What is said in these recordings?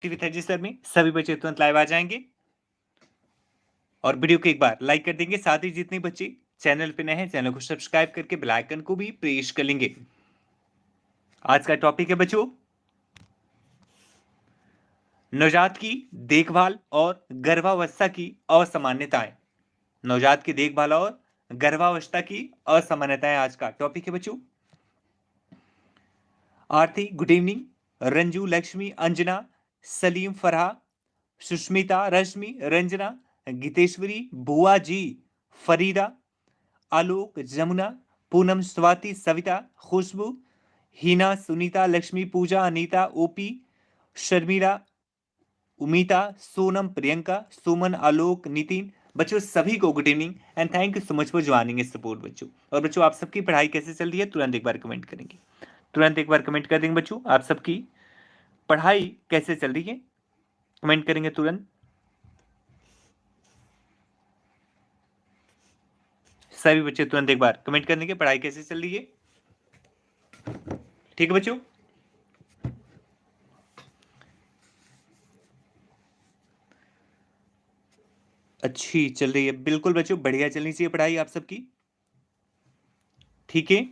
With Ajay sir में सभी बच्चे तुरंत लाइव आ जाएंगे और वीडियो को एक बार लाइक कर देंगे। साथ ही जितने बच्चे चैनल पे नए हैं चैनल को सब्सक्राइब करके बेल आइकन को भी प्रेस कर लेंगे। आज का टॉपिक है बच्चों नवजात की देखभाल और गर्भावस्था की असामान्यताएं। नवजात की देखभाल और गर्भावस्था की असामान्यताएं आज का टॉपिक है बच्चों। आरती, गुड इवनिंग। रंजू, लक्ष्मी, अंजना, सलीम, फरहा, सुष्मिता, रश्मि, रंजना, गीतेश्वरी, बुआ जी, फरीदा, आलोक, जमुना, पूनम, स्वाति, सविता, खुशबू, हिना, सुनीता, लक्ष्मी, पूजा, अनीता, ओपी, शर्मिला, उमिता, सोनम, प्रियंका, सुमन, आलोक, नितिन। बच्चों सभी को good evening and thank you so much for joining support बच्चों। और बच्चों आप सबकी पढ़ाई कैसे चल रही है तुरंत एक बार कमेंट करेंगे। तुरंत एक बार कमेंट कर देंगे बच्चों आप सबकी पढ़ाई कैसे चल रही है, कमेंट करेंगे तुरंत। सभी बच्चे तुरंत एक बार कमेंट कर देंगे पढ़ाई कैसे चल रही है। ठीक है बच्चों, अच्छी चल रही है, बिल्कुल बच्चों बढ़िया चलनी चाहिए पढ़ाई आप सबकी। ठीक है,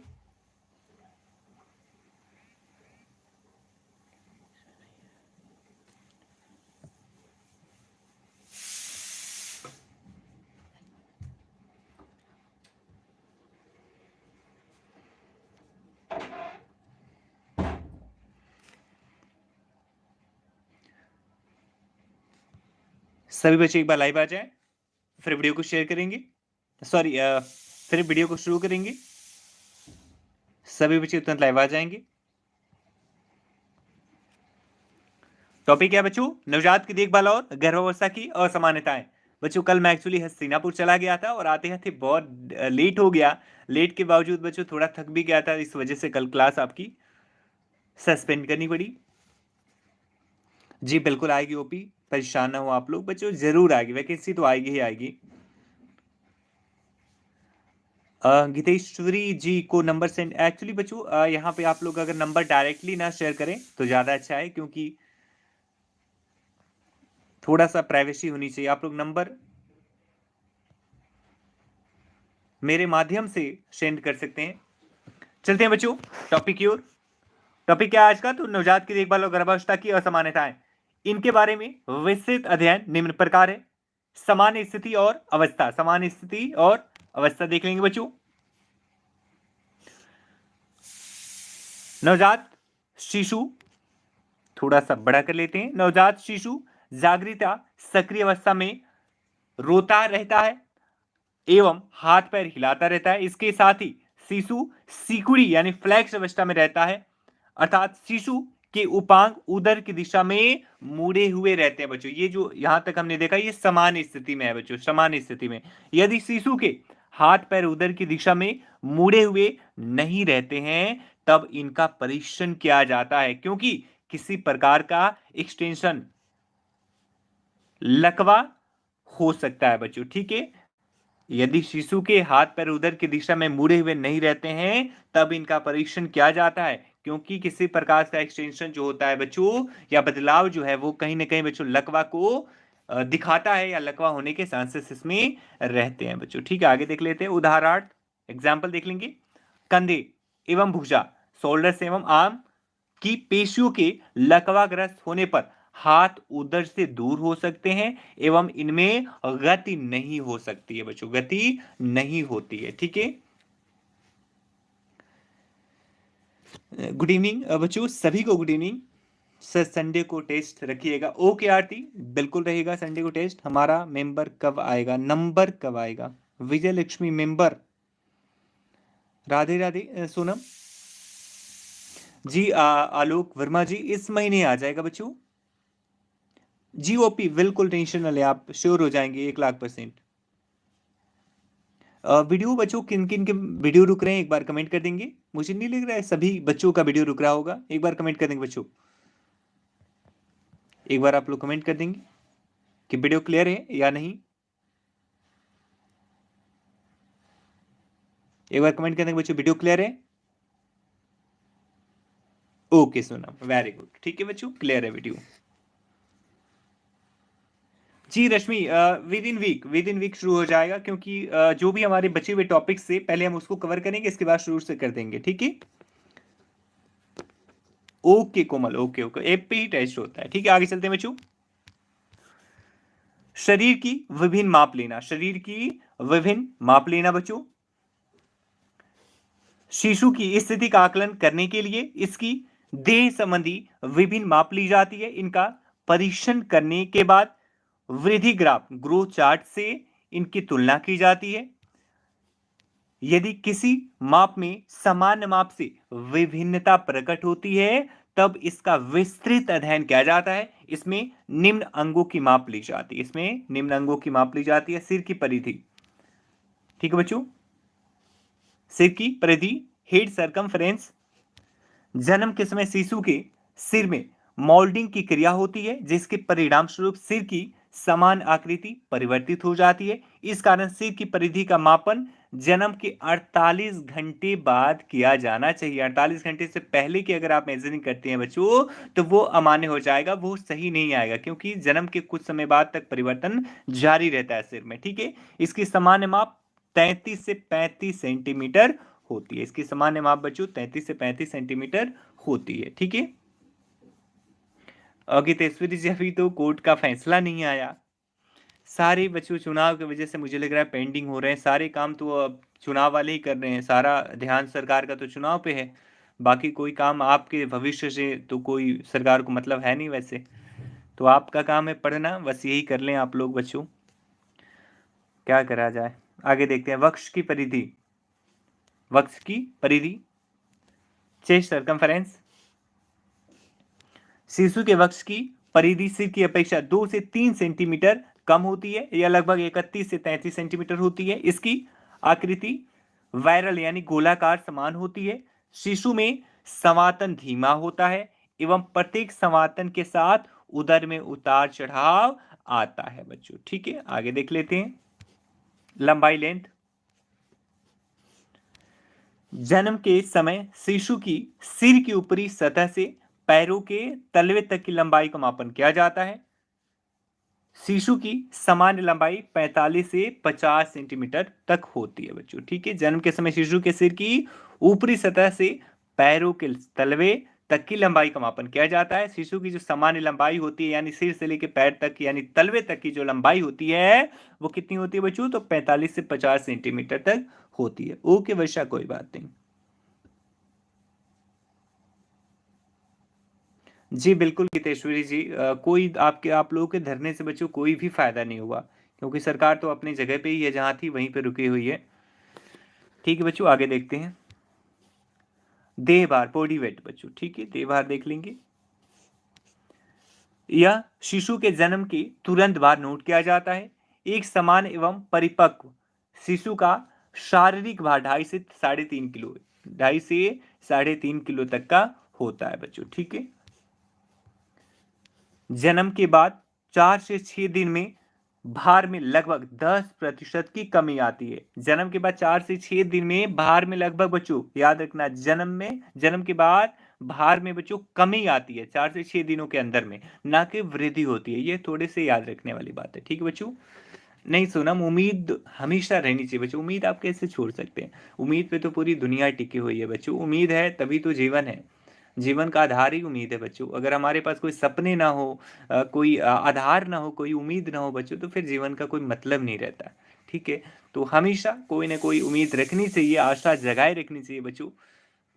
सभी बच्चे एक बार लाइव आ जाए, फिर वीडियो को शेयर करेंगे, सॉरी फिर वीडियो को शुरू करेंगे। सभी बच्चे तुरंत लाइव आ जाएंगे। टॉपिक क्या है बच्चों, नवजात की देखभाल और गर्भावस्था की असामान्यताएं। बच्चों कल मैं एक्चुअली हस्तिनापुर चला गया था और आते आते बहुत लेट हो गया। लेट के बावजूद बच्चों थोड़ा थक भी गया था, इस वजह से कल क्लास आपकी सस्पेंड करनी पड़ी। जी बिल्कुल आएगी ओपी, परेशान ना हो आप लोग बच्चों, जरूर आएगी वैकेंसी तो आएगी ही आएगी। गीतेश्वरी जी को नंबर सेंड, एक्चुअली बच्चों यहाँ पे आप लोग अगर नंबर डायरेक्टली ना शेयर करें तो ज्यादा अच्छा है, क्योंकि थोड़ा सा प्राइवेसी होनी चाहिए। आप लोग नंबर मेरे माध्यम से सेंड कर सकते हैं। चलते हैं बच्चों टॉपिक की ओर। टॉपिक क्या है आज का, तो नवजात की देखभाल और गर्भावस्था की असामान्यताएं। इनके बारे में विस्तृत अध्ययन निम्न प्रकार है। सामान्य स्थिति और अवस्था, सामान्य स्थिति और अवस्था देख लेंगे बच्चों। नवजात शिशु, थोड़ा सा बड़ा कर लेते हैं। नवजात शिशु जागृता सक्रिय अवस्था में रोता रहता है एवं हाथ पैर हिलाता रहता है। इसके साथ ही शिशु सिकुड़ी यानी फ्लैक्स अवस्था में रहता है, अर्थात शिशु के उपांग उदर की दिशा में मुड़े हुए रहते हैं बच्चों। ये जो यहां तक हमने देखा ये सामान्य स्थिति में है बच्चों, सामान्य स्थिति में। यदि शिशु के हाथ पैर उदर की दिशा में मुड़े हुए नहीं रहते हैं तब इनका परीक्षण किया जाता है, क्योंकि किसी प्रकार का एक्सटेंशन लकवा हो सकता है बच्चों। ठीक है, यदि शिशु के हाथ पैर उदर की दिशा में मुड़े हुए नहीं रहते हैं तब इनका परीक्षण किया जाता है, क्योंकि किसी प्रकार का एक्सटेंशन जो होता है बच्चों या बदलाव जो है वो कहीं ना कहीं बच्चों लकवा को दिखाता है या लकवा होने के चांसेस इसमें रहते हैं बच्चों। ठीक है, आगे देख लेते हैं उदाहरण एग्जाम्पल देख लेंगे। कंधे एवं भुजा, शोल्डर्स एवं आर्म की पेशियों के लकवाग्रस्त होने पर हाथ उदर से दूर हो सकते हैं एवं इनमें गति नहीं हो सकती है बच्चों, गति नहीं होती है। ठीक है, गुड इवनिंग बच्चों, सभी को गुड इवनिंग। सर संडे को टेस्ट रखिएगा। ओके आरती, बिल्कुल रहेगा संडे को टेस्ट। हमारा मेंबर कब आएगा, नंबर कब आएगा? विजय लक्ष्मी मेंबर, राधे राधे सोनम जी, आलोक वर्मा जी इस महीने आ जाएगा बच्चों। जीओपी बिल्कुल टेंशन न ले, आप श्योर हो जाएंगे 1,00,000%। वीडियो बच्चों किन किन के वीडियो रुक रहे हैं एक बार कमेंट कर देंगे। मुझे नहीं लग रहा है सभी बच्चों का वीडियो रुक रहा होगा, एक बार कमेंट कर देंगे बच्चों। एक बार आप लोग कमेंट कर देंगे कि वीडियो क्लियर है या नहीं। एक बार कमेंट कर देंगे बच्चों वीडियो क्लियर है। ओके सोनम, वेरी गुड, ठीक है बच्चों क्लियर है वीडियो। जी रश्मि, विद इन वीक शुरू हो जाएगा, क्योंकि जो भी हमारे बचे हुए टॉपिक्स से पहले हम उसको कवर करेंगे, इसके बाद शुरू से कर देंगे, ठीक है। ओके कोमल, ओके ओके, ऐप पे ही टेस्ट होता है, ठीक है। आगे चलते हैं बच्चों। शरीर की विभिन्न माप लेना, शरीर की विभिन्न माप लेना बच्चों। शिशु की स्थिति का आकलन करने के लिए इसकी देह संबंधी विभिन्न माप ली जाती है। इनका परीक्षण करने के बाद वृद्धि ग्राफ, ग्रोथ चार्ट से इनकी तुलना की जाती है। यदि किसी माप में सामान्य माप से विभिन्नता प्रकट होती है, तब इसका विस्तृत अध्ययन किया जाता है। इसमें निम्न अंगों की माप ली जाती है, इसमें निम्न अंगों की माप ली जाती है। सिर की परिधि, ठीक है बच्चों, सिर की परिधि, हेड सरकमफ्रेंस। जन्म के समय शिशु के सिर में मोल्डिंग की क्रिया होती है, जिसके परिणाम स्वरूप सिर की समान आकृति परिवर्तित हो जाती है। इस कारण सिर की परिधि का मापन जन्म के 48 घंटे बाद किया जाना चाहिए। 48 घंटे से पहले की अगर आप मेजरिंग करते हैं बच्चों, तो वो अमान्य हो जाएगा, वो सही नहीं आएगा, क्योंकि जन्म के कुछ समय बाद तक परिवर्तन जारी रहता है सिर में, ठीक है। इसकी सामान्य माप 33 से 35 सेंटीमीटर होती है। इसकी सामान्य माप बच्चों 33 से 35 सेंटीमीटर होती है, ठीक है। गीतेश्वरी जी, अभी तो कोर्ट का फैसला नहीं आया। सारे बच्चों चुनाव की वजह से मुझे लग रहा है पेंडिंग हो रहे हैं सारे काम, तो अब चुनाव वाले ही कर रहे हैं। सारा ध्यान सरकार का तो चुनाव पे है, बाकी कोई काम आपके भविष्य से तो कोई सरकार को मतलब है नहीं वैसे। तो आपका काम है पढ़ना, बस यही कर लें आप लोग बच्चों, क्या करा जाए। आगे देखते हैं। वक्ष की परिधि, वक्ष की परिधि, चेस्ट सर्कमफेरेंस। शिशु के वक्ष की परिधि सिर की अपेक्षा 2 से 3 सेंटीमीटर कम होती है, यह लगभग 31 से 33 सेंटीमीटर होती है। इसकी आकृति वायरल यानी गोलाकार समान होती है। शिशु में संवातन धीमा होता है एवं प्रत्येक संवातन के साथ उदर में उतार चढ़ाव आता है बच्चों, ठीक है। आगे देख लेते हैं। लंबाई, लेंथ। जन्म के समय शिशु की सिर की ऊपरी सतह से पैरों के तलवे तक की लंबाई का मापन किया जाता है। शिशु की सामान्य लंबाई 45 से 50 सेंटीमीटर तक होती है बच्चों, ठीक है। जन्म के समय शिशु के सिर की ऊपरी सतह से पैरों के तलवे तक की लंबाई का मापन किया जाता है। शिशु की जो सामान्य लंबाई होती है, यानी सिर से लेकर पैर तक यानी तलवे तक की जो लंबाई होती है, वो कितनी होती है बच्चों? तो 45 से 50 सेंटीमीटर तक होती है। ओके वैसा कोई बात नहीं। जी बिल्कुल गीतेश्वरी जी, कोई आप लोगों के धरने से बच्चों कोई भी फायदा नहीं हुआ, क्योंकि सरकार तो अपनी जगह पे ही है, जहां थी वहीं पे रुकी हुई है, ठीक है बच्चों। आगे देखते हैं। देह भार, बॉडी वेट बच्चों, ठीक है, देह भार देख लेंगे। यह शिशु के जन्म के तुरंत बाद नोट किया जाता है। एक समान एवं परिपक्व शिशु का शारीरिक भार 2.5 से 3.5 किलो, 2.5 से 3.5 किलो तक का होता है बच्चों, ठीक है। जन्म के बाद 4 से 6 दिन में भार में लगभग 10% की कमी आती है। जन्म के बाद 4 से 6 दिन में भार में लगभग बच्चों, याद रखना, जन्म के बाद भार में बच्चों कमी आती है 4 से 6 दिनों के अंदर में, ना कि वृद्धि होती है। ये थोड़े से याद रखने वाली बात है, ठीक है बच्चों। नहीं सोनम, उम्मीद हमेशा रहनी चाहिए बच्चों। उम्मीद आप कैसे छोड़ सकते हैं? उम्मीद पे तो पूरी दुनिया टिकी हुई है बच्चों। उम्मीद है तभी तो जीवन है। जीवन का आधार ही उम्मीद है बच्चों। अगर हमारे पास कोई सपने ना हो, कोई आधार ना हो, कोई उम्मीद ना हो बच्चों, तो फिर जीवन का कोई मतलब नहीं रहता, ठीक है। तो हमेशा कोई ना कोई उम्मीद रखनी चाहिए, आशा जगाए रखनी चाहिए बच्चों।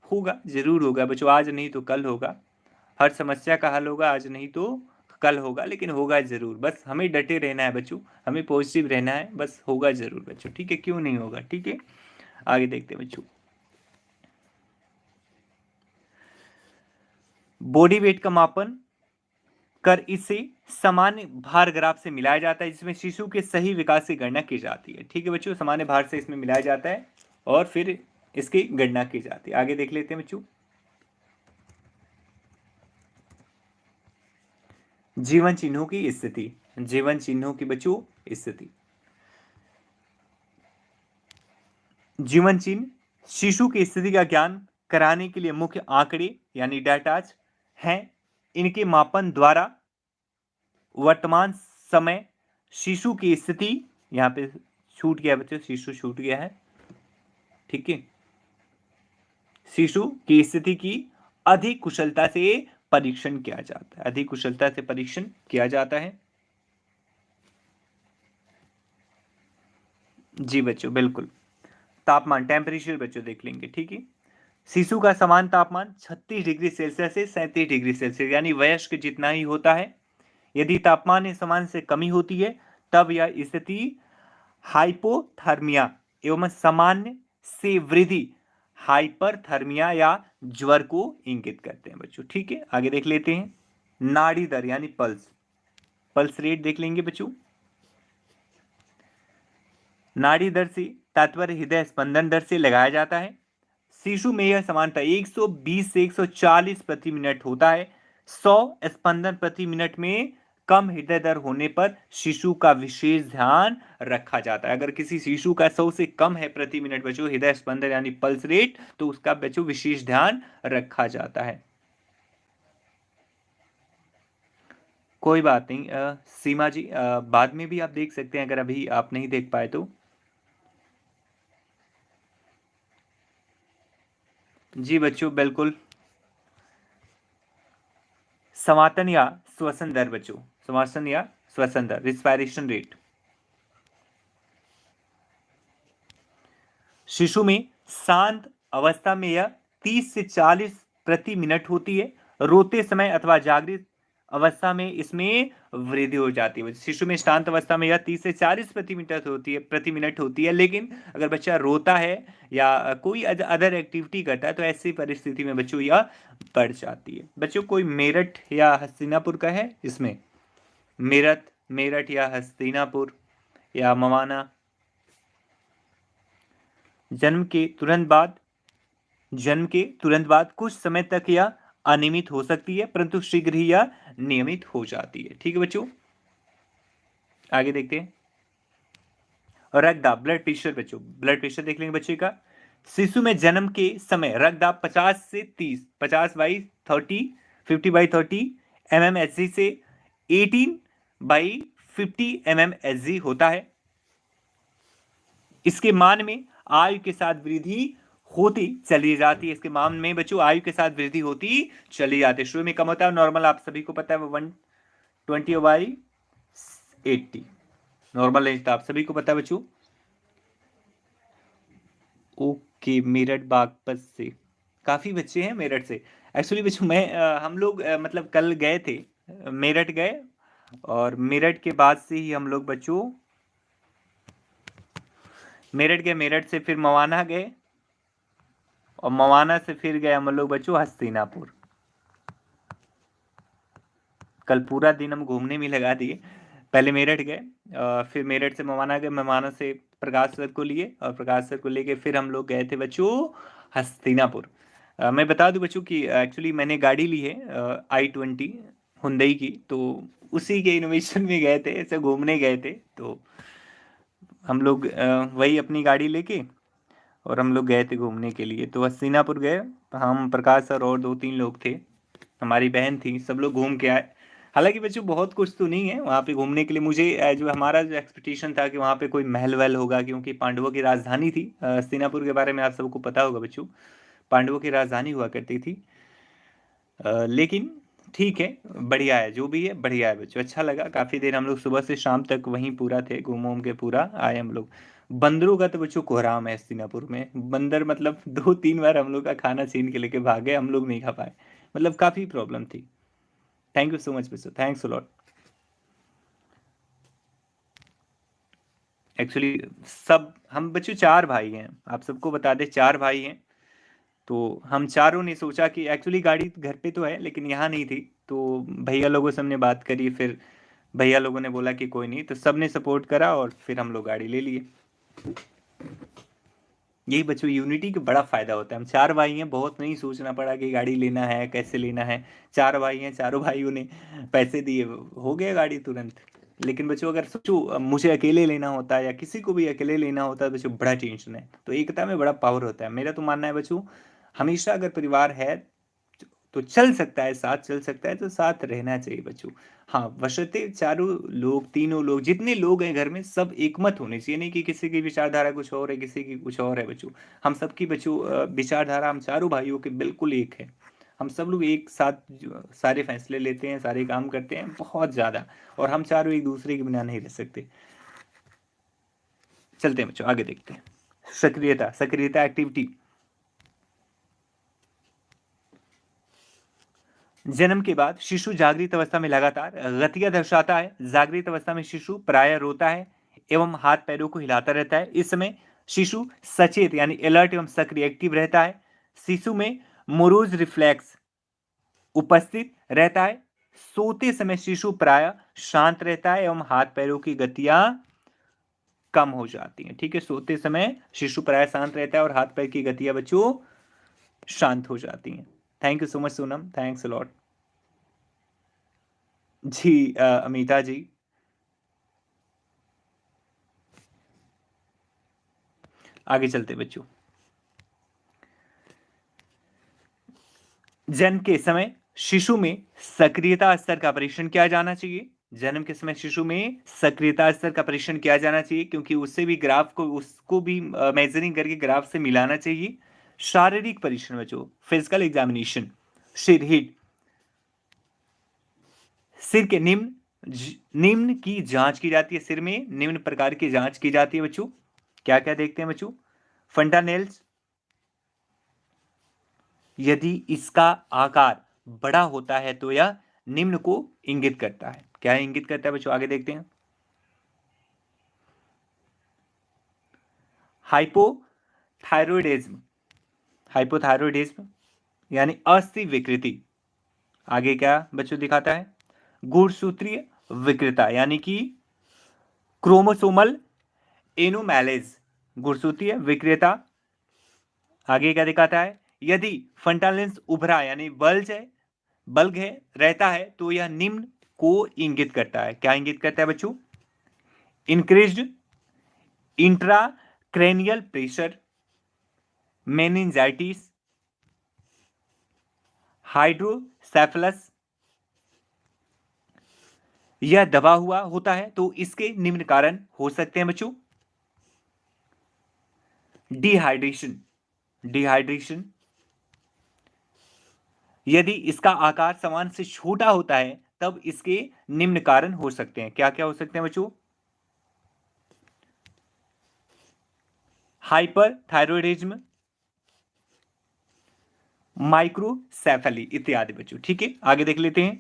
होगा, जरूर होगा बच्चों, आज नहीं तो कल होगा। हर समस्या का हल होगा, आज नहीं तो कल होगा, लेकिन होगा जरूर। बस हमें डटे रहना है बच्चों, हमें पॉजिटिव रहना है, बस होगा जरूर बच्चों, ठीक है। क्यों नहीं होगा, ठीक है। आगे देखते हैं बच्चों। बॉडी वेट का मापन कर इसे सामान्य भार ग्राफ से मिलाया जाता है, जिसमें शिशु के सही विकास की गणना की जाती है, ठीक है बच्चों। सामान्य भार से इसमें मिलाया जाता है और फिर इसकी गणना की जाती है। आगे देख लेते हैं बच्चों। जीवन चिन्हों की स्थिति, जीवन चिन्हों की बच्चों स्थिति। जीवन चिन्ह शिशु की स्थिति का ज्ञान कराने के लिए मुख्य आंकड़े यानी डाटाज हैं। इनके मापन द्वारा वर्तमान समय शिशु की स्थिति, यहाँ पे छूट गया बच्चों, शिशु छूट गया है, ठीक है। शिशु की स्थिति की अधिक कुशलता से परीक्षण किया जाता है, अधिक कुशलता से परीक्षण किया जाता है। जी बच्चों बिल्कुल। तापमान, टेम्परेचर बच्चों देख लेंगे, ठीक है। शिशु का समान तापमान 36 डिग्री सेल्सियस से 37 डिग्री सेल्सियस यानी वयस्क जितना ही होता है। यदि तापमान में समान से कमी होती है तब यह स्थिति हाइपोथर्मिया एवं सामान्य से वृद्धि हाइपरथर्मिया या ज्वर को इंगित करते हैं बच्चों, ठीक है। आगे देख लेते हैं नाड़ी दर यानी पल्स, पल्स रेट देख लेंगे बच्चों। नाड़ी दर से तात्पर्य हृदय स्पंदन दर से लगाया जाता है। शिशु में यह समानता 120 से 140 प्रति मिनट होता है। 100 स्पंदन प्रति मिनट में कम हृदय दर होने पर शिशु का विशेष ध्यान रखा जाता है। अगर किसी शिशु का 100 से कम है प्रति मिनट बच्चों हृदय स्पंदन यानी पल्स रेट, तो उसका बच्चों विशेष ध्यान रखा जाता है। कोई बात नहीं सीमा जी, बाद में भी आप देख सकते हैं अगर अभी आप नहीं देख पाए तो। जी बच्चों बिल्कुल, समातन या श्वसन दर बच्चों, समासन या श्वसन दर, रिस्पायरेशन रेट। शिशु में शांत अवस्था में यह 30 से 40 प्रति मिनट होती है। रोते समय अथवा जागृत अवस्था में इसमें वृद्धि हो जाती है। शिशु में शांत अवस्था में यह 30 से 40 प्रति मिनट होती है, लेकिन अगर बच्चा रोता है या कोई अदर एक्टिविटी करता है तो ऐसी परिस्थिति में बच्चों यह बढ़ जाती है। बच्चों कोई मेरठ या हस्तिनापुर का है इसमें, मेरठ, मेरठ या हस्तिनापुर या मवाना। जन्म के तुरंत बाद कुछ समय तक यह अनियमित हो सकती है, परंतु शीघ्र ही यह नियमित हो जाती है, ठीक है बच्चों। आगे देखते हैं रक्तदाब, ब्लड प्रेशर बच्चों, ब्लड प्रेशर देख लेंगे बच्चे का। शिशु में जन्म के समय रक्तदाब 50 से 30, 50/30, 50/30 mmHg से 18/50 mmHg होता है। इसके मान में आयु के साथ वृद्धि होती चली जाती है। इसके मान में बच्चों आयु के साथ वृद्धि होती चली जाती है। शुरू में कम होता है, नॉर्मल आप सभी को पता है वो 120/80 नॉर्मल रेंज था, आप सभी को पता है बच्चों। ओके, मेरठ बागपत से काफी बच्चे हैं मेरठ से। एक्चुअली बच्चों हम लोग मतलब कल गए थे, मेरठ गए और मेरठ के बाद से ही हम लोग बच्चों मेरठ गए, मेरठ से फिर मवाना गए और मवाना से फिर गए हम लोग बच्चों हस्तिनापुर। कल पूरा दिन हम घूमने में लगा दिए। पहले मेरठ गए, फिर मेरठ से मवाना गए, मवाना से प्रकाश सर को लिए और प्रकाश सर को लेके फिर हम लोग गए थे बच्चों हस्तिनापुर। मैं बता दूं बच्चों कि एक्चुअली मैंने गाड़ी ली है i20 हुंडई की, तो उसी के इनोवेशन में गए थे, ऐसे घूमने गए थे। तो हम लोग वही अपनी गाड़ी लेके और हम लोग गए थे घूमने के लिए। तो हस्तिनापुर गए, हम प्रकाश सर और 2-3 लोग थे, हमारी बहन थी, सब लोग घूम के आए। हालांकि बच्चों बहुत कुछ तो नहीं है वहाँ पे घूमने के लिए। मुझे जो हमारा जो एक्सपेक्टेशन था कि वहाँ पे कोई महल वहल होगा, क्योंकि पांडवों की राजधानी थी। हस्तिनापुर के बारे में आप सबको पता होगा बच्चों, पांडवों की राजधानी हुआ करती थी। लेकिन ठीक है, बढ़िया है, जो भी है बढ़िया है बच्चों, अच्छा लगा। काफ़ी देर हम लोग सुबह से शाम तक वहीं पूरा थे, घूम घूम के पूरा आए हम लोग। बंदरों का तो बच्चों कोहराम है हस्तिनापुर में। बंदर मतलब 2-3 बार हम लोग का खाना छीन के लेके भागे, हम लोग नहीं खा पाए, मतलब काफ़ी प्रॉब्लम थी। थैंक यू सो मच बच्चों, थैंक्स अ लॉट। एक्चुअली सब हम बच्चों 4 भाई हैं, आप सबको बता दें 4 भाई हैं। तो हम चारों ने सोचा कि एक्चुअली गाड़ी घर पे तो है लेकिन यहाँ नहीं थी, तो भैया लोगों से हमने बात करी, फिर भैया लोगों ने बोला कि कोई नहीं, तो सब ने सपोर्ट करा और फिर हम लोग गाड़ी ले लिए। यही बच्चों यूनिटी का बड़ा फायदा होता है। हम 4 भाई हैं, बहुत नहीं सोचना पड़ा कि गाड़ी लेना है कैसे लेना है। 4 भाई हैं, चारों भाइयों ने पैसे दिए, हो गया गाड़ी तुरंत। लेकिन बच्चों अगर सोचो मुझे अकेले लेना होता है या किसी को भी अकेले लेना होता है बच्चों, बड़ा टेंशन है। तो एकता में बड़ा पावर होता है। मेरा तो मानना है बच्चों, हमेशा अगर परिवार है तो चल सकता है, साथ चल सकता है, तो साथ रहना चाहिए बच्चों। हाँ, बशर्ते चारों लोग, तीनों लोग, जितने लोग हैं घर में, सब एकमत होने चाहिए, नहीं कि किसी की विचारधारा कुछ और है, किसी की कुछ और है बच्चों। हम सबकी बच्चों विचारधारा, हम चारों भाइयों के बिल्कुल एक है। हम सब लोग एक साथ सारे फैसले लेते हैं, सारे काम करते हैं बहुत ज़्यादा, और हम चारों एक दूसरे के बिना नहीं रह सकते। चलते हैं बच्चों, आगे देखते हैं। सक्रियता, सक्रियता एक्टिविटी। जन्म के बाद शिशु जागृत अवस्था में लगातार गतियां दर्शाता है। जागृत अवस्था में शिशु प्राय रोता है एवं हाथ पैरों को हिलाता रहता है। इस समय शिशु सचेत यानी अलर्ट एवं सक्रिय एक्टिव रहता है। शिशु में मोरोज रिफ्लेक्स उपस्थित रहता है। सोते समय शिशु प्राय शांत रहता है एवं हाथ पैरों की गतियां कम हो जाती हैं। ठीक है, सोते समय शिशु प्राय शांत रहता है और हाथ पैर की गतियां बच्चों शांत हो जाती हैं। Thank you so much Sonam, thanks a lot. जी अमिता जी, आगे चलते बच्चों। जन्म के समय शिशु में सक्रियता स्तर का परीक्षण किया जाना चाहिए। जन्म के समय शिशु में सक्रियता स्तर का परीक्षण किया जाना चाहिए, क्योंकि उससे भी ग्राफ को, उसको भी मेजरिंग करके ग्राफ से मिलाना चाहिए। शारीरिक परीक्षण बच्चों, फिजिकल एग्जामिनेशन, सिर हिट, सिर के निम्न की जांच की जाती है। सिर में निम्न प्रकार की जांच की जाती है बच्चों। क्या क्या देखते हैं बच्चों? फंडानेल्स, यदि इसका आकार बड़ा होता है तो यह निम्न को इंगित करता है। क्या इंगित करता है बच्चों? आगे देखते हैं। हाइपोथायरॉयडिज्म, हाइपोथायरॉयडिज्म यानी अस्थि विकृति। आगे क्या बच्चों दिखाता है? गुणसूत्रीय विकृता यानी कि क्रोमोसोमल एनोमैलिज, गुणसूत्रीय विकृता। आगे क्या दिखाता है? यदि फ्रंटल लेंस उभरा यानी बल्ग है रहता है तो यह निम्न को इंगित करता है। क्या इंगित करता है बच्चों? Increased intracranial pressure, meningitis, hydrocephalus. यह दबा हुआ होता है तो इसके निम्न कारण हो सकते हैं बच्चों। डिहाइड्रेशन, डिहाइड्रेशन, यदि इसका आकार समान से छोटा होता है तब इसके निम्न कारण हो सकते हैं। क्या क्या हो सकते हैं बच्चों? हाइपर थायरॉयडिज्म, माइक्रोसेफेली इत्यादि बच्चों। ठीक है, आगे देख लेते हैं।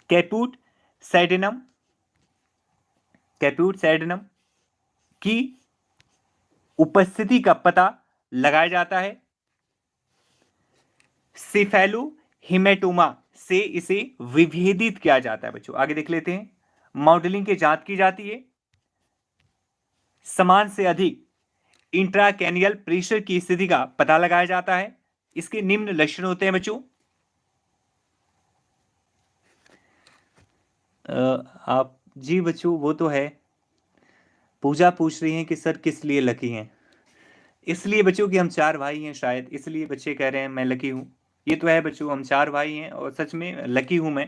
कैप्यूट सैडिनम, कैप्यूट सैडिनम की उपस्थिति का पता लगाया जाता है। सिफेलो हिमेटोमा से इसे विभेदित किया जाता है बच्चों। आगे देख लेते हैं। मॉडलिंग की जांच की जाती है। समान से अधिक इंट्राकैनियल प्रेशर की स्थिति का पता लगाया जाता है। इसके निम्न लक्षण होते हैं बच्चों। आप जी बच्चों, वो तो है। पूजा पूछ रही हैं कि सर किस लिए लकी हैं? इसलिए बच्चों कि हम चार भाई हैं, शायद इसलिए बच्चे कह रहे हैं मैं लकी हूं। ये तो है बच्चों, हम चार भाई हैं और सच में लकी हूं मैं।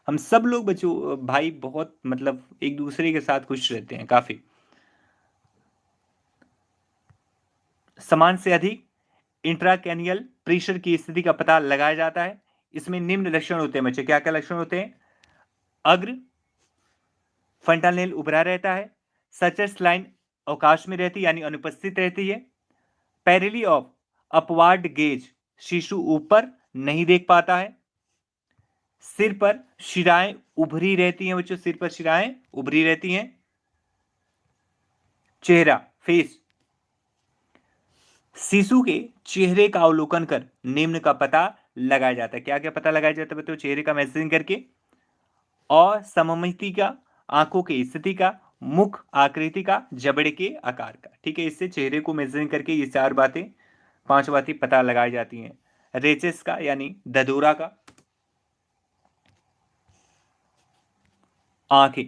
हम सब लोग बच्चों भाई बहुत मतलब एक दूसरे के साथ खुश रहते हैं काफी। समान से अधिक इंट्राकैनियल प्रेशर की स्थिति का पता लगाया जाता है। इसमें निम्न लक्षण होते हैं बच्चे। क्या क्या लक्षण होते हैं? अग्र फंटानेल उभरा रहता है। सचेस लाइन अवकाश में रहती यानी अनुपस्थित रहती है। पैरेली ऑफ अपवार्ड गेज, शिशु ऊपर नहीं देख पाता है। सिर पर शिराएं उभरी रहती हैं बच्चों, सिर पर शिराएं उभरी रहती हैं। चेहरा फेस, शिशु के चेहरे का अवलोकन कर निम्न का पता लगाया जाता है। क्या क्या पता लगाया जाता है बच्चों? चेहरे का मेजरिंग करके, और सममिति का, आंखों की स्थिति का, मुख आकृति का, जबड़े के आकार का। ठीक है, इससे चेहरे को मेजरिंग करके ये चार बातें, पांच बातें पता लगाई जाती हैं। रेचेस का यानी ददोरा का, आंखें,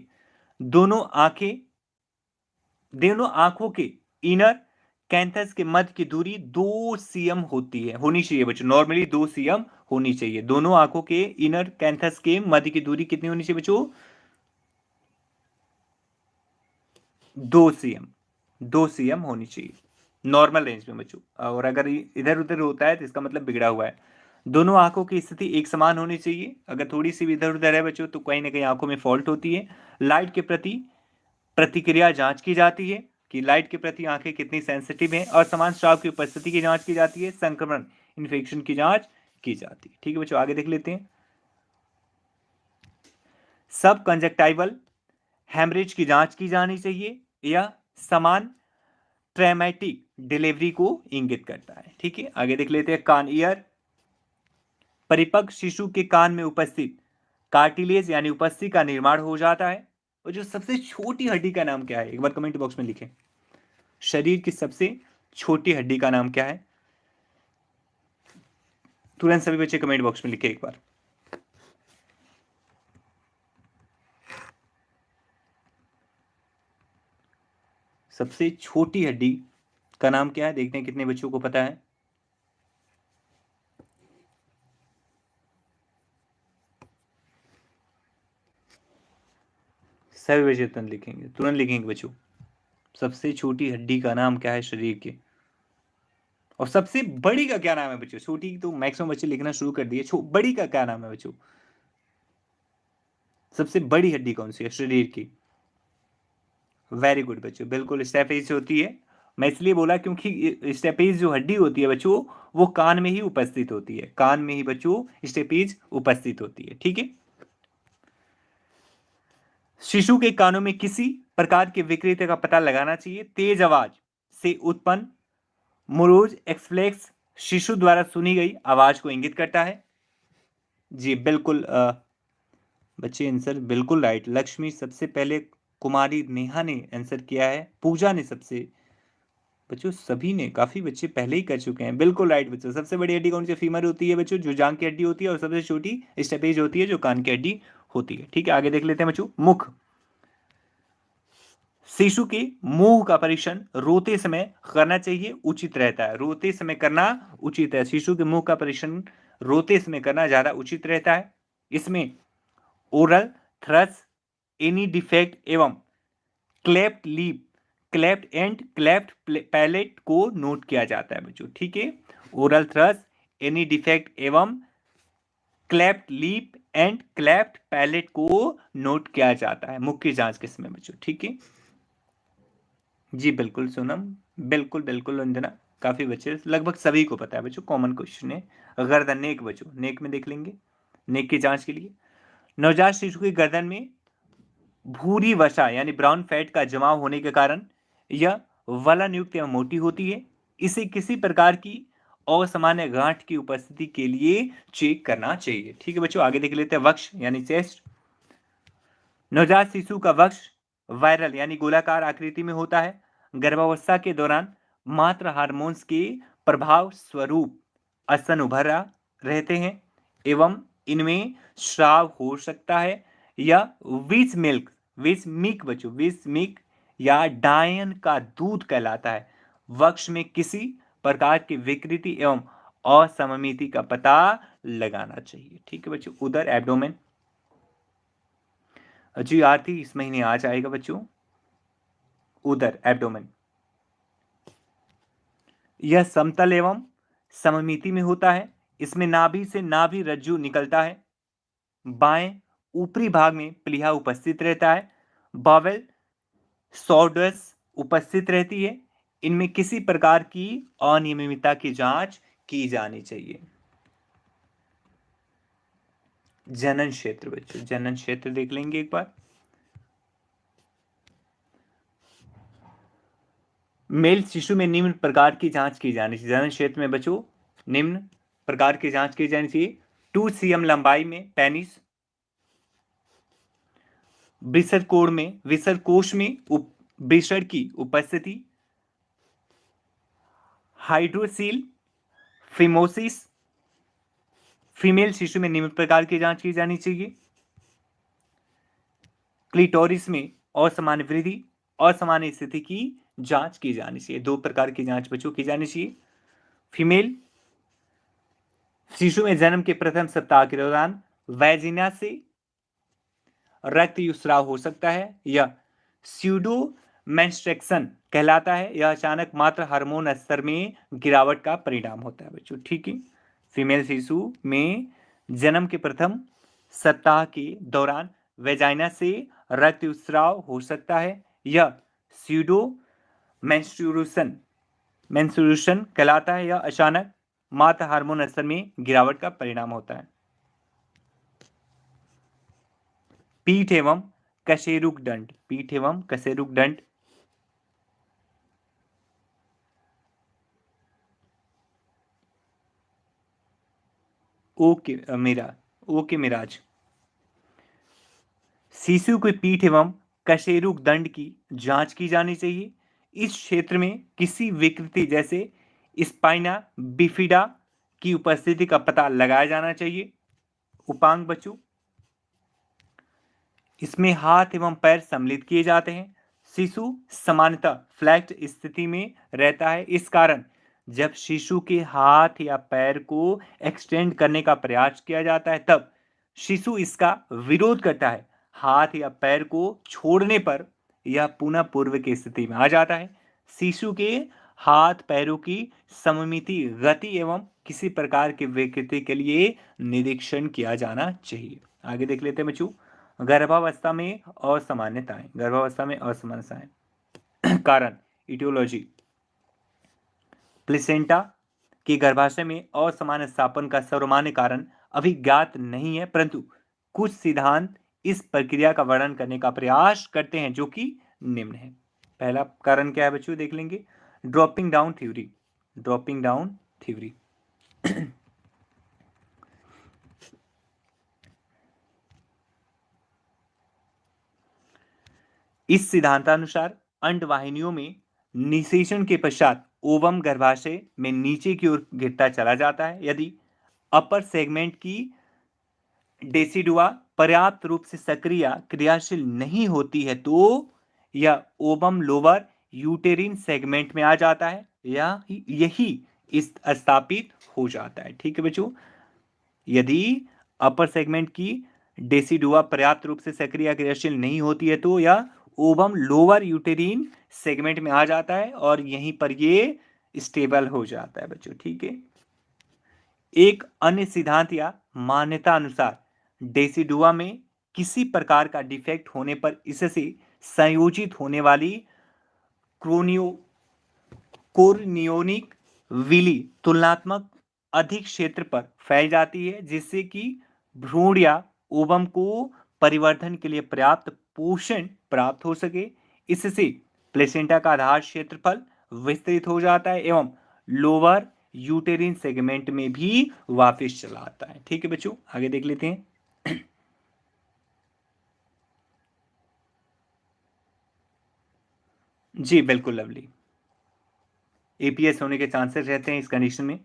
दोनों आंखें, दोनों आंखों के इनर कैंथस के मध्य की दूरी 2 cm होनी चाहिए बच्चों। नॉर्मली 2 cm होनी चाहिए। दोनों आंखों के इनर कैंथस के मध्य की दूरी कितनी होनी चाहिए बच्चों? 2 cm। 2 cm होनी चाहिए नॉर्मल रेंज में बच्चों। और अगर इधर उधर होता है तो इसका मतलब बिगड़ा हुआ है। दोनों आंखों की स्थिति एक समान होनी चाहिए। अगर थोड़ी सी भी इधर उधर है बच्चों तो कहीं ना कहीं आंखों में फॉल्ट होती है। लाइट के प्रति प्रतिक्रिया जांच की जाती है कि लाइट के प्रति आंखें कितनी सेंसिटिव हैं। और समान स्राव की उपस्थिति की जांच की जाती है। संक्रमण इन्फेक्शन की जांच की जाती है। ठीक है बच्चों, आगे देख लेते हैं। सब कंजक्टाइवल हेमरेज की जांच की जानी चाहिए। यह समान ट्रैमेटिक डिलीवरी को इंगित करता है। ठीक है, आगे देख लेते हैं। कान ईयर, परिपक्व शिशु के कान में उपस्थित कार्टिलेज यानी उपस्थिति का निर्माण हो जाता है। और जो सबसे छोटी हड्डी का नाम क्या है, एक बार कमेंट बॉक्स में लिखें। शरीर की सबसे छोटी हड्डी का नाम क्या है? तुरंत सभी बच्चे कमेंट बॉक्स में लिखे एक बार। सबसे छोटी हड्डी का नाम क्या है? देखते हैं कितने बच्चों को पता है। सभी बच्चे तुरंत लिखेंगे, तुरंत लिखेंगे बच्चों। सबसे छोटी हड्डी का नाम क्या है शरीर के? और सबसे बड़ी का क्या नाम है बच्चों? छोटी तो मैक्सिमम बच्चे लिखना शुरू कर दिए, बड़ी का क्या नाम है बच्चों? सबसे बड़ी हड्डी कौन सी है शरीर की? वेरी गुड बच्चों, बिल्कुल स्टेपेज होती है। मैं इसलिए बोला क्योंकि स्टेपेज जो हड्डी होती है बच्चों वो कान में ही उपस्थित होती है। कान में ही बच्चों स्टेपेज उपस्थित होती है। ठीक है, शिशु के कानों में किसी प्रकार के विकृति का पता लगाना चाहिए। तेज आवाज से उत्पन्न मुरोज एक्सफ्लेक्स शिशु द्वारा सुनी गई आवाज को इंगित करता है। जी बिल्कुल बच्चे आंसर बिल्कुल राइट। लक्ष्मी सबसे पहले, कुमारी नेहा ने आंसर किया है, पूजा ने सबसे, बच्चों सभी ने, काफी बच्चे पहले ही कर चुके हैं। बिल्कुल राइट बच्चों। सबसे बड़ी हड्डी कौन सी? फीमर होती है बच्चों, जो जांघ की हड्डी होती है। और सबसे छोटी स्टेपेज होती है जो कान की हड्डी होती है। ठीक है, आगे देख लेते हैं बच्चों। मुख, शिशु के मुंह का परीक्षण रोते समय करना चाहिए, उचित रहता है। रोते समय करना उचित है। शिशु के मुंह का परीक्षण रोते समय करना ज्यादा उचित रहता है। इसमें ओरल थ्रस, एनी डिफेक्ट एवं cleft lip, cleft and cleft palate को नोट किया जाता है बच्चों। ठीक है, ओरल थ्रस, एनी डिफेक्ट एवं cleft lip and cleft palate को नोट किया जाता है मुख की जांच के समय बच्चों। ठीक है, जी बिल्कुल सोनम, बिल्कुल बिल्कुल अंजना, काफी बच्चे, लगभग सभी को पता है बच्चों। कॉमन क्वेश्चन है। गर्दन, नेक बच्चों, नेक में देख लेंगे। नेक की जांच के लिए नवजात शिशु की गर्दन में भूरी वसा यानी ब्राउन फैट का जमाव होने के कारण यह वलन युक्त या मोटी होती है। इसे किसी प्रकार की असामान्य गांठ की उपस्थिति के लिए चेक करना चाहिए। ठीक है बच्चों, आगे देख लेते हैं। वक्ष यानी चेस्ट, नवजात शिशु का वक्ष वायरल यानी गोलाकार आकृति में होता है। गर्भावस्था के दौरान मात्र हार्मोन्स के प्रभाव स्वरूप स्तन उभरा रहते हैं एवं इनमें स्राव हो सकता है या विच मिल्क बच्चों, विच मिल्क या डायन का दूध कहलाता है। वक्ष में किसी प्रकार की विकृति एवं असममिति का पता लगाना चाहिए। ठीक है बच्चों, उधर एब्डोमेन, जी आरती इस महीने आ जाएगा बच्चों। उदर एब्डोमेन, यह समतल एवं सममिति में होता है। इसमें नाभि से नाभि रज्जु निकलता है। बाएं ऊपरी भाग में प्लीहा उपस्थित रहता है। बावेल सॉर्डस उपस्थित रहती है। इनमें किसी प्रकार की अनियमितता की जांच की जानी चाहिए। जनन क्षेत्र बच्चों, जनन क्षेत्र देख लेंगे एक बार। मेल शिशु में निम्न प्रकार की जांच की जानी चाहिए। जनन क्षेत्र में बच्चों निम्न प्रकार की जांच की जानी चाहिए। 2 cm लंबाई में पेनिस, विसर्कोश में वृषण की उपस्थिति, हाइड्रोसील फिमोसिस, फीमेल शिशु में निम्न प्रकार की जांच की जानी चाहिए। क्लिटोरिस में असामान्य वृद्धि, असामान्य स्थिति की जांच की जानी चाहिए। 2 प्रकार की जांच बच्चों की जानी चाहिए। फीमेल शिशु में जन्म के प्रथम सप्ताह के दौरान वैजिना से रक्त स्राव हो सकता है, यह स्यूडो मेंस्ट्रुएशन कहलाता है। यह अचानक मात्र हार्मोन स्तर में गिरावट का परिणाम होता है बच्चों, ठीक है। फीमेल शिशु में जन्म के प्रथम सप्ताह के दौरान वेजाइना से रक्त स्राव हो सकता है, यह स्यूडो मेंस्ट्रुएशन कहलाता है। यह अचानक मात्र हार्मोन स्तर में गिरावट का परिणाम होता है। पीठ एवं कशेरुक दंड, पीठ एवं कशेरुक दंड ओके मिराज। शिशु के पीठ एवं कशेरुक दंड की जांच की जानी चाहिए। इस क्षेत्र में किसी विकृति जैसे स्पाइना बिफिडा की उपस्थिति का पता लगाया जाना चाहिए। उपांग बच्चों, इसमें हाथ एवं पैर सम्मिलित किए जाते हैं। शिशु सामान्यतः फ्लैट स्थिति में रहता है। इस कारण जब शिशु के हाथ या पैर को एक्सटेंड करने का प्रयास किया जाता है तब शिशु इसका विरोध करता है। हाथ या पैर को छोड़ने पर यह पुनः पूर्व की स्थिति में आ जाता है। शिशु के हाथ पैरों की सममित गति एवं किसी प्रकार की विकृति के लिए निरीक्षण किया जाना चाहिए। आगे देख लेते हैं बच्चों, गर्भावस्था में असामान्यताएं। गर्भावस्था में असामान्यताएं कारण इटियोलॉजी, प्लेसेंटा के गर्भाशय में असामान्य स्थापन का सर्वमान्य कारण अभी ज्ञात नहीं है, परंतु कुछ सिद्धांत इस प्रक्रिया का वर्णन करने का प्रयास करते हैं, जो कि निम्न है। पहला कारण क्या है बच्चों, देख लेंगे, dropping down theory. Dropping down theory इस सिद्धांतानुसार अंडवाहिनियों में निषेचन के पश्चात ओवम गर्भाशय में नीचे की ओर गिरता चला जाता है। यदि अपर सेगमेंट की डेसिडुआ पर्याप्त रूप से सक्रिय क्रियाशील नहीं होती है तो यह ओवम लोअर यूटेरिन सेगमेंट में आ जाता है या यही इस स्थापित हो जाता है। ठीक है बच्चों, यदि अपर सेगमेंट की डेसिडुआ पर्याप्त रूप से सक्रिय क्रियाशील नहीं होती है तो यह ओवम लोअर यूटेरिन सेगमेंट में आ जाता है और यहीं पर ये स्टेबल हो जाता है बच्चों। ठीक है, एक अन्य सिद्धांत या मान्यता अनुसार डेसिडुआ में किसी प्रकार का डिफेक्ट होने पर इससे संयोजित होने वाली कोरनियोनिक विली तुलनात्मक अधिक क्षेत्र पर फैल जाती है, जिससे कि भ्रूण या ओवम को परिवर्धन के लिए पर्याप्त पोषण प्राप्त हो सके। इससे प्लेसेंटा का आधार क्षेत्रफल विस्तृत हो जाता है एवं लोअर यूटेरिन सेगमेंट में भी वापस चला आता है। ठीक है बच्चों, आगे देख लेते हैं। जी बिल्कुल लवली, एपीएस होने के चांसेस रहते हैं इस कंडीशन में।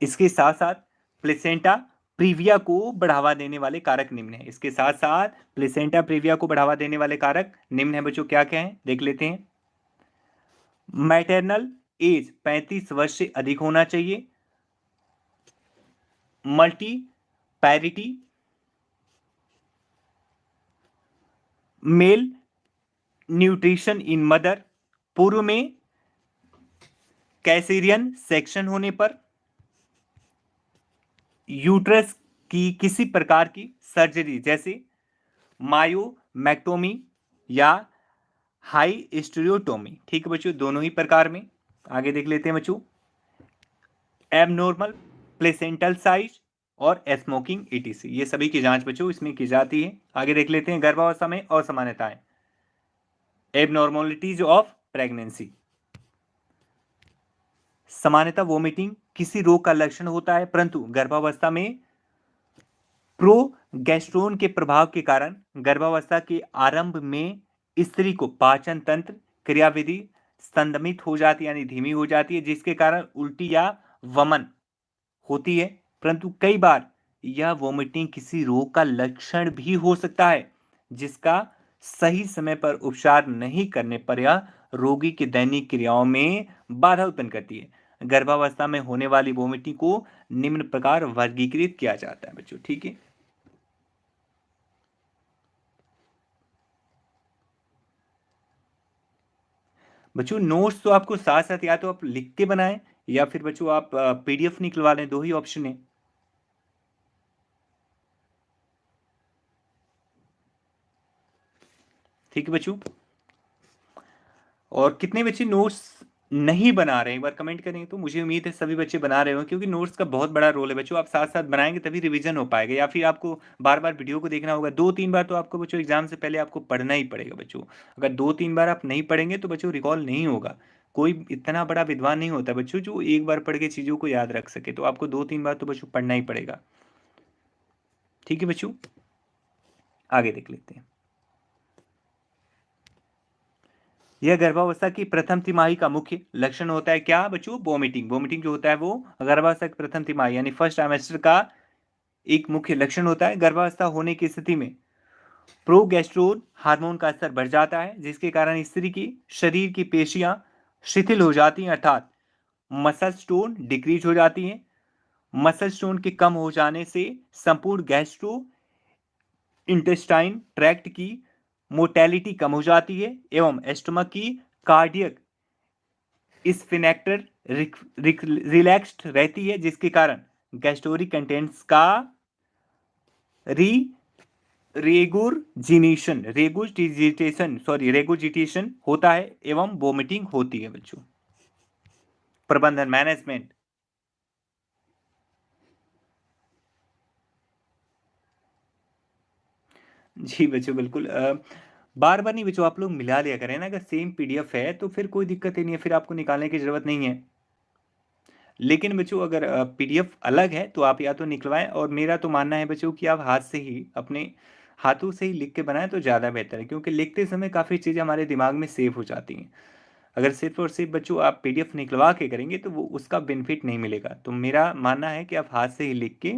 इसके साथ साथ प्लेसेंटा प्रीविया को बढ़ावा देने वाले कारक निम्न है। इसके साथ साथ प्लेसेंटा प्रीविया को बढ़ावा देने वाले कारक निम्न है बच्चों, क्या क्या है देख लेते हैं। मैटरनल एज 35 वर्ष से अधिक होना चाहिए। Multi parity, mail nutrition in mother, पूर्व में कैसेरियन सेक्शन होने पर, यूट्रस की किसी प्रकार की सर्जरी जैसे मायोमैक्टोमी या हाई स्टीरियोटोमी। ठीक है बच्चों, दोनों ही प्रकार में। आगे देख लेते हैं बच्चों, एबनॉर्मल प्लेसेंटल साइज और स्मोकिंग ईटीसी, ये सभी की जांच बच्चों इसमें की जाती है। आगे देख लेते हैं गर्भावस्था में असामान्यताएं, एबनॉर्मलिटीज ऑफ प्रेगनेंसी। सामान्यतः वोमिटिंग किसी रोग का लक्षण होता है, परंतु गर्भावस्था में प्रोगेस्टेरोन के प्रभाव के कारण गर्भावस्था के आरंभ में स्त्री को पाचन तंत्र क्रियाविधि संदमित हो जाती है, यानी धीमी हो जाती है, जिसके कारण उल्टी या वमन होती है। परंतु कई बार या वोमिटिंग किसी रोग का लक्षण भी हो सकता है, जिसका सही समय पर उपचार नहीं करने पर यह रोगी की दैनिक क्रियाओं में बाधा उत्पन्न करती है। गर्भावस्था में होने वाली वोमिटिंग को निम्न प्रकार वर्गीकृत किया जाता है बच्चों, ठीक है। बच्चों नोट्स तो आपको साथ साथ या तो आप लिख के बनाएं या फिर बच्चों आप पीडीएफ निकलवा लें, दो ही ऑप्शन है। ठीक है बच्चों। और कितने बच्चे नोट्स नहीं बना रहे हैं, एक बार कमेंट करें तो मुझे उम्मीद है सभी बच्चे बना रहे हो, क्योंकि नोट्स का बहुत बड़ा रोल है बच्चों। आप साथ साथ बनाएंगे तभी रिवीजन हो पाएगा, या फिर आपको बार बार वीडियो को देखना होगा। 2-3 बार तो आपको बच्चों एग्जाम से पहले आपको पढ़ना ही पड़ेगा बच्चों। अगर 2-3 बार आप नहीं पढ़ेंगे तो बच्चों रिकॉल नहीं होगा। कोई इतना बड़ा विद्वान नहीं होता बच्चों जो एक बार पढ़ के चीजों को याद रख सके, तो आपको 2-3 बार तो बच्चों पढ़ना ही पड़ेगा। ठीक है बच्चों, आगे देख लेते हैं। यह गर्भावस्था की प्रथम तिमाही का मुख्य लक्षण होता है क्या बच्चों? वोमिटिंग। वोमिटिंग जो होता है वो गर्भावस्था की प्रथम तिमाही यानी फर्स्ट ट्राइमेस्टर का एक मुख्य लक्षण होता है। गर्भावस्था होने की स्थिति में प्रोगेस्टेरोन हार्मोन का स्तर बढ़ जाता है, जिसके कारण स्त्री की शरीर की पेशियां शिथिल हो जाती हैं, अर्थात मसल स्टोन डिक्रीज हो जाती हैं। मसल स्टोन के कम हो जाने से संपूर्ण गैस्ट्रो इंटेस्टाइन ट्रैक्ट की मोटेलिटी कम हो जाती है एवं एस्टोमक की कार्डियक स्फिनेक्टर रिलैक्स्ड रहती है, जिसके कारण गैस्ट्रोरिक कंटेंट्स का री रेगुजिटेशन होता है एवं वोमिटिंग होती है बच्चों। प्रबंधन मैनेजमेंट। जी बच्चों बिल्कुल, बार बार नहीं बच्चों, आप लोग मिला लिया करें ना। अगर सेम पीडीएफ है तो फिर कोई दिक्कत ही नहीं है, फिर आपको निकालने की जरूरत नहीं है। लेकिन बच्चों अगर पीडीएफ अलग है तो आप या तो निकलवाएं, और मेरा तो मानना है बच्चों कि आप हाथ से ही अपने हाथों से ही लिख के बनाएं तो ज़्यादा बेहतर है, क्योंकि लिखते समय काफ़ी चीज़ें हमारे दिमाग में सेव हो जाती हैं। अगर सिर्फ और सिर्फ बच्चों आप पीडीएफ निकलवा के करेंगे तो वो उसका बेनिफिट नहीं मिलेगा। तो मेरा मानना है कि आप हाथ से ही लिख के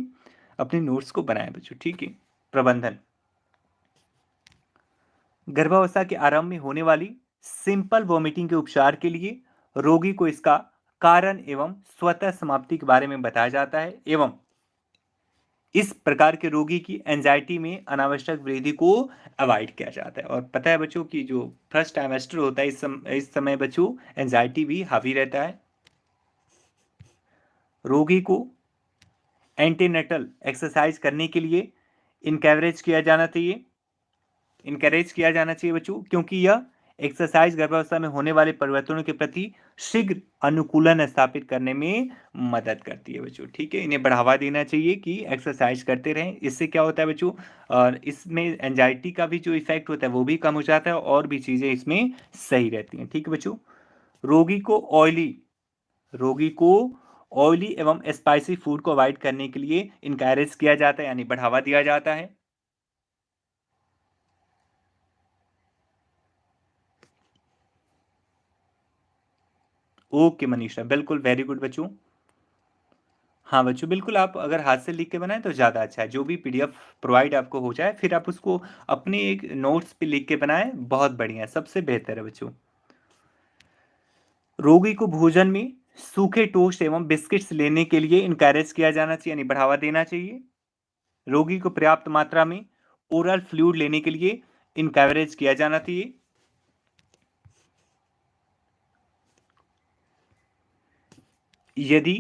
अपने नोट्स को बनाएं बच्चों, ठीक है। प्रबंधन। गर्भावस्था के आरंभ में होने वाली सिंपल वोमिटिंग के उपचार के लिए रोगी को इसका कारण एवं स्वतः समाप्ति के बारे में बताया जाता है, एवं इस प्रकार के रोगी की एंजाइटी में अनावश्यक वृद्धि को अवॉइड किया जाता है। और पता है बच्चों की जो फर्स्ट ट्राइमेस्टर होता है इस समय बच्चों एंजाइटी भी हावी रहता है। रोगी को एंटीनेटल एक्सरसाइज करने के लिए इनकरेज किया जाना चाहिए बच्चों, क्योंकि यह एक्सरसाइज गर्भावस्था में होने वाले परिवर्तनों के प्रति शीघ्र अनुकूलन स्थापित करने में मदद करती है बच्चों, ठीक है। इन्हें बढ़ावा देना चाहिए कि एक्सरसाइज करते रहें। इससे क्या होता है बच्चों, और इसमें एंजाइटी का भी जो इफेक्ट होता है वो भी कम हो जाता है, और भी चीजें इसमें सही रहती हैं, ठीक है बच्चों। रोगी को रोगी को ऑयली एवं स्पाइसी फूड को अवॉइड करने के लिए इनकरेज किया जाता है, यानी बढ़ावा दिया जाता है। ओके मनीषा, बिल्कुल वेरी गुड बच्चों। हाँ बच्चों बिल्कुल, आप अगर हाथ से लिख के बनाएं तो ज़्यादा अच्छा है। जो भी पीडीएफ प्रोवाइड आपको हो जाए फिर आप उसको अपने एक नोट्स पे लिख के बनाएं, बहुत बढ़िया है, सबसे बेहतर है बच्चों। रोगी को भोजन में सूखे टोस्ट एवं बिस्किट्स लेने के लिए इनकरेज किया जाना चाहिए, यानी बढ़ावा देना चाहिए। रोगी को पर्याप्त मात्रा में ओरल फ्लूइड लेने के लिए इनकरेज किया जाना चाहिए। यदि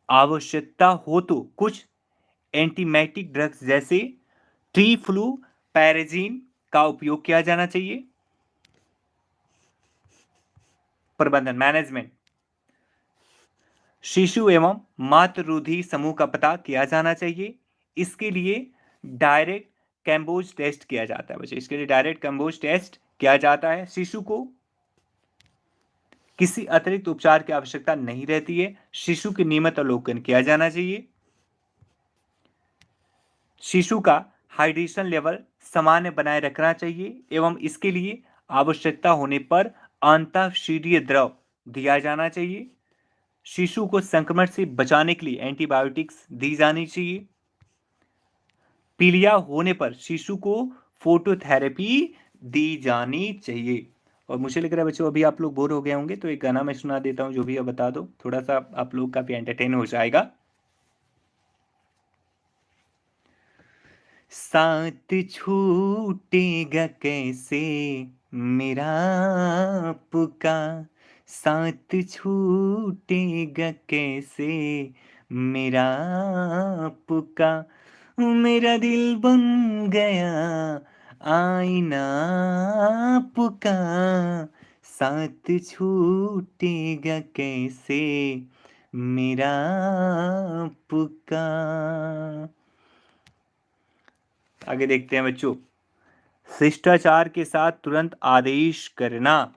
आवश्यकता हो तो कुछ एंटीमाइटिक ड्रग्स जैसे ट्रीफ्लू पैराजीन का उपयोग किया जाना चाहिए। प्रबंधन मैनेजमेंट। शिशु एवं मातृरोधी समूह का पता किया जाना चाहिए। इसके लिए डायरेक्ट कैम्बोज टेस्ट किया जाता है बच्चे, इसके लिए डायरेक्ट कैम्बोज टेस्ट किया जाता है। शिशु को किसी अतिरिक्त उपचार की आवश्यकता नहीं रहती है। शिशु के नियमित अवलोकन किया जाना चाहिए। शिशु का हाइड्रेशन लेवल सामान्य बनाए रखना चाहिए एवं इसके लिए आवश्यकता होने पर अंतःशिरीय द्रव दिया जाना चाहिए। शिशु को संक्रमण से बचाने के लिए एंटीबायोटिक्स दी जानी चाहिए। पीलिया होने पर शिशु को फोटोथेरेपी दी जानी चाहिए। और मुझे लग रहा है बच्चों अभी आप लोग बोर हो गए होंगे, तो एक गाना मैं सुना देता हूँ, जो भी अब बता दो, थोड़ा सा आप लोग का भी एंटरटेन हो जाएगा। साथ छूटेगा कैसे मेरा पुका, साथ छूटेगा कैसे मेरा पुका, मेरा दिल बन गया आईना पुका, साथ छूटेगा कैसे मेरा पुका। आगे देखते हैं बच्चों, शिष्टाचार के साथ तुरंत आदेश करना।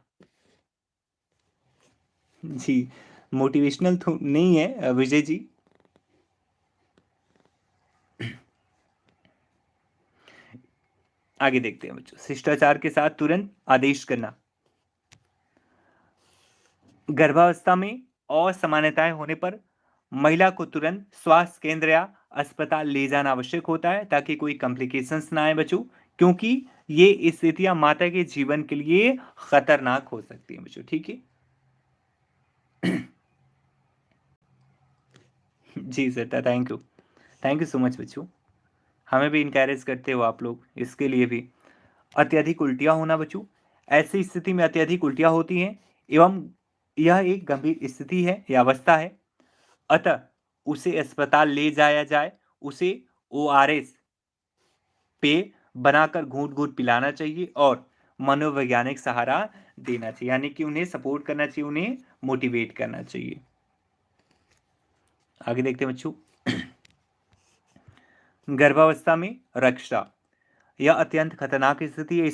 जी, मोटिवेशनल तो नहीं है विजय जी। आगे देखते हैं बच्चों, शिष्टाचार के साथ तुरंत आदेश करना। गर्भावस्था में असमानताएं होने पर महिला को तुरंत स्वास्थ्य केंद्र या अस्पताल ले जाना आवश्यक होता है, ताकि कोई कॉम्प्लिकेशंस ना आए बच्चों, क्योंकि ये स्थितियां माता के जीवन के लिए खतरनाक हो सकती हैं बच्चों। ठीक है। जी sir, thank you so much बच्चों, हमें भी इनकरेज करते हो आप लोग, इसके लिए भी। अत्यधिक उल्टियां होना बच्चों, ऐसी स्थिति में अत्यधिक उल्टियां होती हैं एवं यह एक गंभीर स्थिति है या अवस्था है, अतः उसे अस्पताल ले जाया जाए, उसे ओआरएस पेय बनाकर घूंट घूंट पिलाना चाहिए और मनोवैज्ञानिक सहारा देना चाहिए, यानी कि उन्हें सपोर्ट करना चाहिए, उन्हें मोटिवेट करना चाहिए। आगे देखते हैं बच्चों, गर्भावस्था में रक्तस्राव, यह अत्यंत खतरनाक स्थिति है,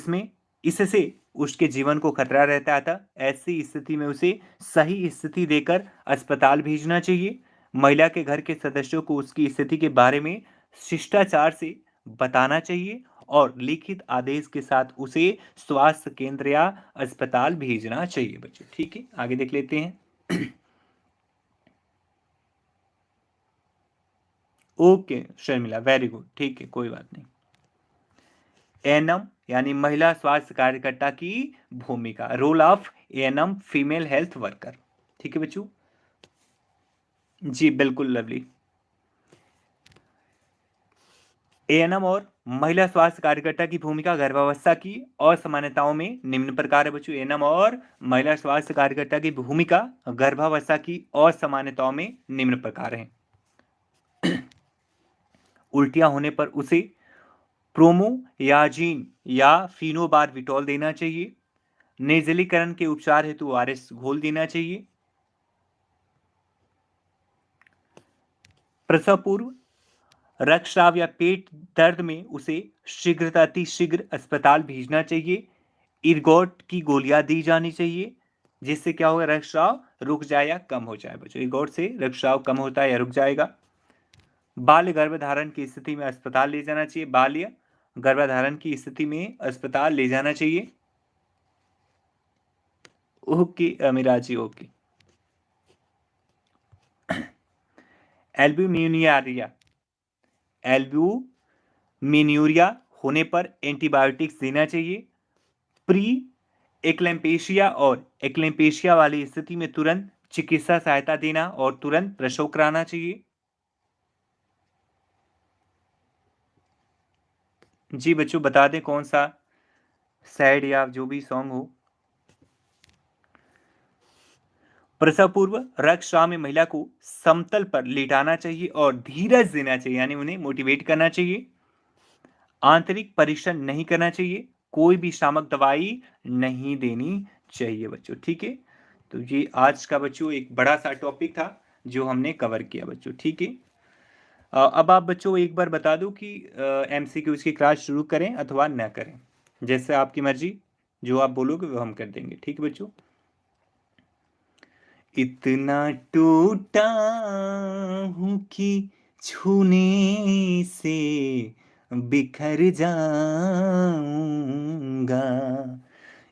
इससे उसके जीवन को खतरा रहता है, अतः ऐसी स्थिति में उसे सही स्थिति देकर अस्पताल भेजना चाहिए। महिला के घर के सदस्यों को उसकी स्थिति के बारे में शिष्टाचार से बताना चाहिए और लिखित आदेश के साथ उसे स्वास्थ्य केंद्र या अस्पताल भेजना चाहिए बच्चों। ठीक है, आगे देख लेते हैं। ओके शर्मिला, वेरी गुड, ठीक है, कोई बात नहीं। एएनएम यानी महिला स्वास्थ्य कार्यकर्ता की भूमिका, role of ANM female health worker. ठीक है बच्चों, जी बिल्कुल लवली। एएनएम और महिला स्वास्थ्य कार्यकर्ता की भूमिका गर्भावस्था की असमानताओं में निम्न प्रकार है बच्चों। एएनएम और महिला स्वास्थ्य कार्यकर्ता की भूमिका गर्भावस्था की असमानताओं में निम्न प्रकार है। उल्टियां होने पर उसे प्रोमोयाजीन या फिनोबारबिटॉल देना चाहिए। नेजलीकरण के उपचार हेतु ओआरएस घोल देना चाहिए। प्रसव पूर्व रक्तस्राव या पेट दर्द में उसे शीघ्र अस्पताल भेजना चाहिए। इर्गोट की गोलियां दी जानी चाहिए, जिससे क्या होगा, रक्तस्राव रुक जाए या कम हो जाए बच्चों। इर्गोट से रक्तस्राव कम होता है या रुक जाएगा। बाल्य गर्भधारण की स्थिति में अस्पताल ले जाना चाहिए, बाल्य गर्भधारण की स्थिति में अस्पताल ले जाना चाहिए। ओके अमीरा जी, ओके। एल्ब्यूमिनुरिया, एल्ब्यूमिन्यूरिया होने पर एंटीबायोटिक्स देना चाहिए। प्री एक्लेम्पेशिया और एक्लेम्पेशिया वाली स्थिति में तुरंत चिकित्सा सहायता देना और तुरंत प्रसव कराना चाहिए। जी बच्चों बता दें कौन सा सैड या जो भी सॉन्ग हो। प्रसव पूर्व रक्तस्राव में महिला को समतल पर लेटाना चाहिए और धीरज देना चाहिए, यानी उन्हें मोटिवेट करना चाहिए। आंतरिक परीक्षण नहीं करना चाहिए, कोई भी शामक दवाई नहीं देनी चाहिए बच्चों। ठीक है, तो ये आज का बच्चों एक बड़ा सा टॉपिक था जो हमने कवर किया बच्चों। ठीक है, अब आप बच्चों एक बार बता दो कि एमसीक्यूज की क्लास शुरू करें अथवा न करें, जैसे आपकी मर्जी, जो आप बोलोगे वो हम कर देंगे। ठीक है बच्चों, इतना टूटा हूं कि छूने से बिखर जाऊंगा,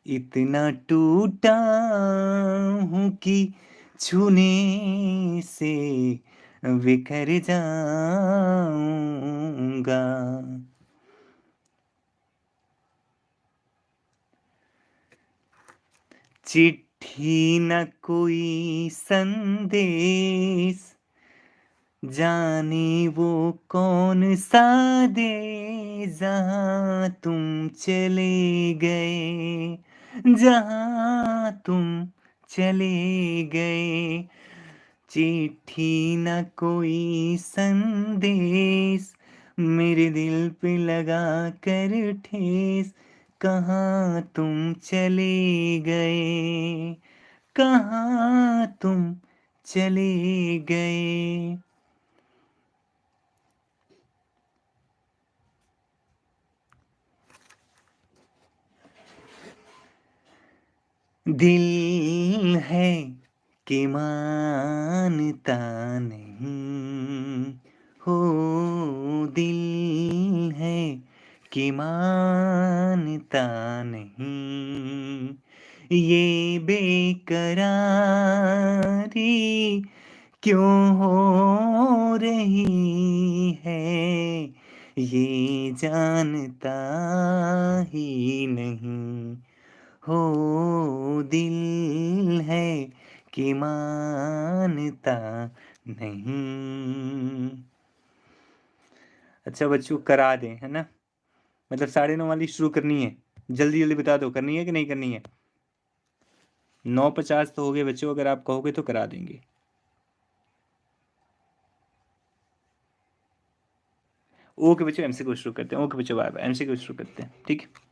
इतना टूटा हूं कि छूने से बिखर जाऊंगा। चिट्ठी न कोई संदेश, जाने वो कौन सा देश, जहाँ तुम चले गए, जहाँ तुम चले गए। चिट्ठी न कोई संदेश, मेरे दिल पे लगा कर ठेस, कहाँ तुम चले गए, कहाँ तुम चले गए। दिल है कि मानता नहीं, हो दिल है कि मानता नहीं, ये बेकरारी क्यों हो रही है, ये जानता ही नहीं, हो दिल है कि मानता नहीं। अच्छा बच्चों, करा दें, है ना? मतलब 9:30 वाली शुरू करनी है, जल्दी जल्दी बता दो, करनी है कि नहीं करनी है? 9:50 तो हो गए बच्चों, अगर आप कहोगे तो करा देंगे। ओके बच्चों, एमसीक्यू शुरू करते हैं। ओके बच्चों, बाय बाय। एमसीक्यू शुरू करते हैं, ठीक है।